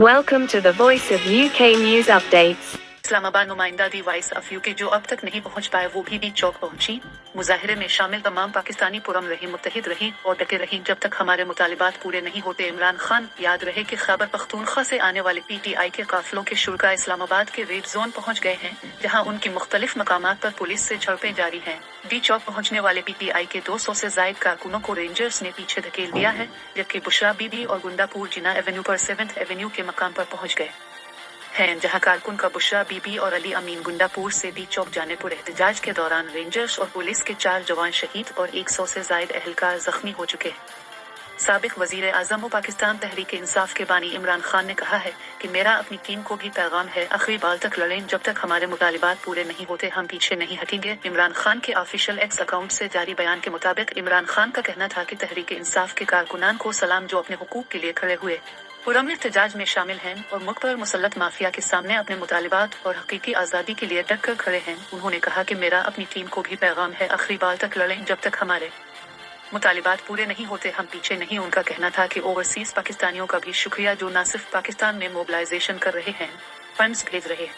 Welcome to the Voice of UK News Updates. Islamabad नुमाइंदा दी voice of UK जो अब तक नहीं पहुंच पाए वो भी चौक पहुंची। मुजाहिरे में शामिल तमाम पाकिस्तानी पुरम रहे, मुत्तहिद रही और डटे रही जब तक हमारे मुतालिबात पूरे नहीं होते। इमरान खान, याद रहे कि खैबर पख्तूनख्वा से आने वाले PTI के काफिलों के शुरा इस्लामाबाद के रेड जोन पहुंच गए हैं, जहां उनकी मुख्तलिफ मकामात पर पुलिस से झड़पें जारी हैं। डी चौक पहुंचने वाले PTI के 200 से जायद कारकुनों को रेंजर्स ने पीछे धकेल दिया है, जबकि बुशरा बीबी और गुंडापुर जिना एवेन्यू पर 7th एवेन्यू के मकाम पर पहुंच गए हैं, जहां कारकुन का बुशरा बीबी और अली अमीन गुंडापुर से डी चौक जाने पर एहतजाज के दौरान रेंजर्स और पुलिस के 4 जवान शहीद और 100 से जायद अहलकार जख्मी हो चुके हैं। साबिक वजीर आजम और पाकिस्तान तहरीक इंसाफ के बानी इमरान खान ने कहा है कि मेरा अपनी टीम को भी पैगाम है, आखिरी बाल तक लड़ें, जब तक हमारे मुतालिबात पूरे नहीं होते हम पीछे नहीं हटेंगे। इमरान खान के ऑफिशियल एक्स अकाउंट से जारी बयान के मुताबिक इमरान खान का कहना था कि तहरीक इंसाफ के कारकुनान को सलाम जो अपने हुकूक के लिए खड़े हुए पुरअमन एहतजाज में शामिल हैं और मुल्क पर मुसल्लत माफिया के सामने अपने मुतालिबात और हकीकी आज़ादी के लिए डट कर खड़े हैं। उन्होंने कहा कि मेरा अपनी टीम को भी पैगाम है, आखिरी बाल तक लड़ें, जब तक हमारे मुतालिबात पूरे नहीं होते हम पीछे नहीं। उनका कहना था कि ओवरसीज पाकिस्तानियों का भी शुक्रिया जो न सिर्फ पाकिस्तान में मोबिलाइजेशन कर रहे हैं, फंड्स भेज रहे हैं